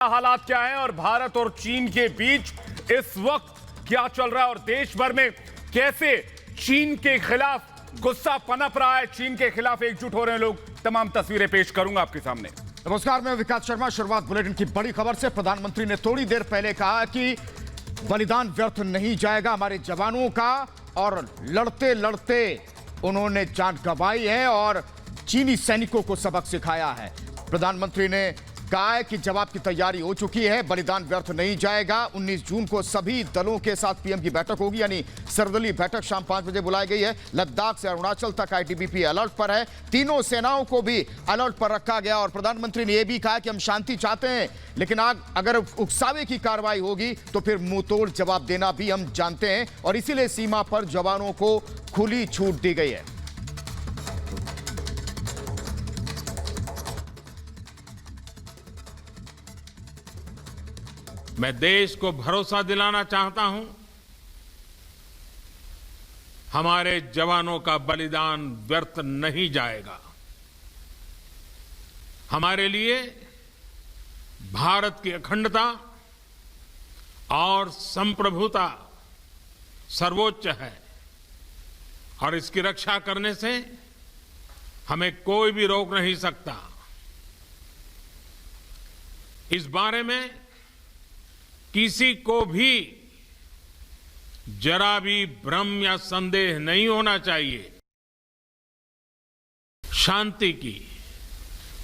हालात क्या है और भारत और चीन के बीच इस वक्त क्या चल रहा है और देश भर में कैसे चीन के खिलाफ गुस्सा पनप रहा है, चीन के खिलाफ एकजुट हो रहे हैं लोग, तमाम तस्वीरें पेश करूंगा आपके सामने। नमस्कार, मैं विकास शर्मा। शुरुआत बुलेटिन की बड़ी खबर से। प्रधानमंत्री ने थोड़ी देर पहले कहा कि बलिदान व्यर्थ नहीं जाएगा हमारे जवानों का, और लड़ते लड़ते उन्होंने जान गंवाई है और चीनी सैनिकों को सबक सिखाया है। प्रधानमंत्री ने कहा है कि जवाब की तैयारी हो चुकी है, बलिदान व्यर्थ नहीं जाएगा। 19 जून को सभी दलों के साथ पीएम की बैठक होगी, यानी सर्वदलीय बैठक शाम 5 बजे बुलाई गई है। लद्दाख से अरुणाचल तक आईटीबीपी अलर्ट पर है, तीनों सेनाओं को भी अलर्ट पर रखा गया। और प्रधानमंत्री ने यह भी कहा कि हम शांति चाहते हैं, लेकिन अगर उकसावे की कार्रवाई होगी तो फिर मुंहतोड़ जवाब देना भी हम जानते हैं, और इसीलिए सीमा पर जवानों को खुली छूट दी गई है। मैं देश को भरोसा दिलाना चाहता हूं, हमारे जवानों का बलिदान व्यर्थ नहीं जाएगा। हमारे लिए भारत की अखंडता और संप्रभुता सर्वोच्च है, और इसकी रक्षा करने से हमें कोई भी रोक नहीं सकता। इस बारे में किसी को भी जरा भी भ्रम या संदेह नहीं होना चाहिए। शांति की,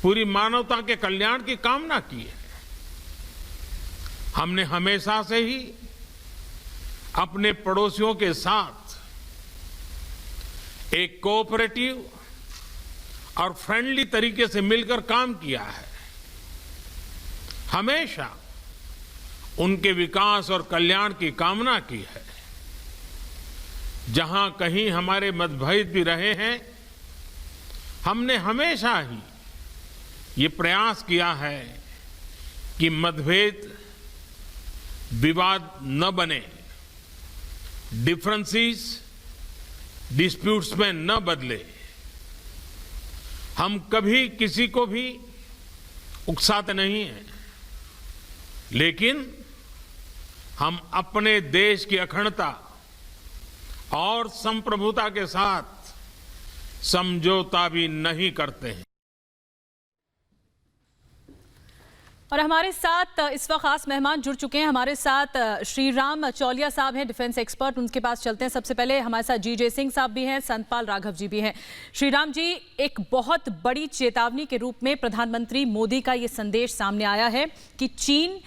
पूरी मानवता के कल्याण की कामना की है। हमने हमेशा से ही अपने पड़ोसियों के साथ एक कोऑपरेटिव और फ्रेंडली तरीके से मिलकर काम किया है। हमेशा उनके विकास और कल्याण की कामना की है। जहां कहीं हमारे मतभेद भी रहे हैं, हमने हमेशा ही ये प्रयास किया है कि मतभेद विवाद न बने, डिफरेंसेस डिस्प्यूट्स में न बदले। हम कभी किसी को भी उकसाते नहीं हैं, लेकिन हम अपने देश की अखंडता और संप्रभुता के साथ समझौता भी नहीं करते हैं। और हमारे साथ इस वक्त खास मेहमान जुड़ चुके हैं। हमारे साथ श्रीराम चौलिया साहब हैं, डिफेंस एक्सपर्ट, उनके पास चलते हैं। सबसे पहले हमारे साथ जी जय सिंह साहब भी हैं, संतपाल राघव जी भी हैं। श्रीराम जी, एक बहुत बड़ी चेतावनी के रूप में प्रधानमंत्री मोदी का ये संदेश सामने आया है कि चीन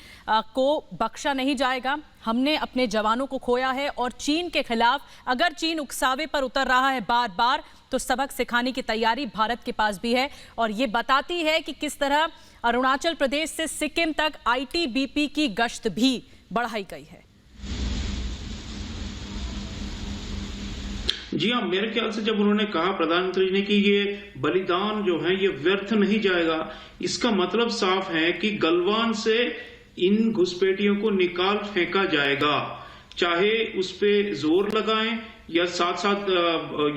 को बख्शा नहीं जाएगा। हमने अपने जवानों को खोया है, और चीन के खिलाफ अगर चीन उकसावे पर उतर रहा है बार बार, तो सबक सिखाने की तैयारी भारत के पास भी है। और ये बताती है कि किस तरह अरुणाचल प्रदेश से सिक्किम तक आईटीबीपी की गश्त भी बढ़ाई गई है। जी हाँ, मेरे ख्याल से जब उन्होंने कहा प्रधानमंत्री ने कि ये बलिदान जो है ये व्यर्थ नहीं जाएगा, इसका मतलब साफ है कि गलवान से इन घुसपैठियों को निकाल फेंका जाएगा। चाहे उस पे जोर लगाएं या साथ साथ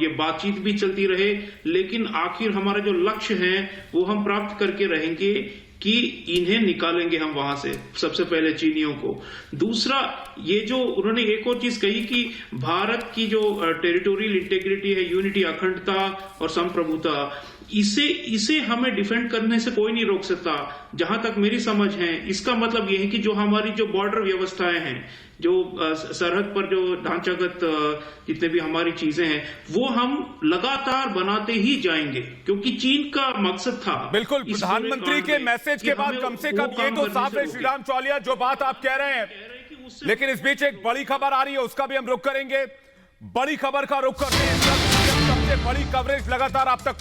ये बातचीत भी चलती रहे, लेकिन आखिर हमारा जो लक्ष्य है वो हम प्राप्त करके रहेंगे कि इन्हें निकालेंगे हम वहां से, सबसे पहले चीनियों को। दूसरा, ये जो उन्होंने एक और चीज कही कि भारत की जो टेरिटोरियल इंटेग्रिटी है, यूनिटी, अखंडता और संप्रभुता, इसे हमें डिफेंड करने से कोई नहीं रोक सकता, जहां तक मेरी समझ है। इसका मतलब यह है कि जो हमारी जो बॉर्डर व्यवस्थाएं हैं, जो सरहद पर जो ढांचागत जितने भी हमारी चीजें हैं, वो हम लगातार बनाते ही जाएंगे, क्योंकि चीन का मकसद था। बिल्कुल, प्रधानमंत्री के मैसेज के बाद कम से कम ये तो साफ है श्रीराम चौलिया जो बात आप कह रहे हैं, लेकिन इस बीच एक बड़ी खबर आ रही है, उसका भी हम रुख करेंगे। बड़ी खबर का रुख करते हैं, सबसे बड़ी कवरेज लगातार आप तक पहुंच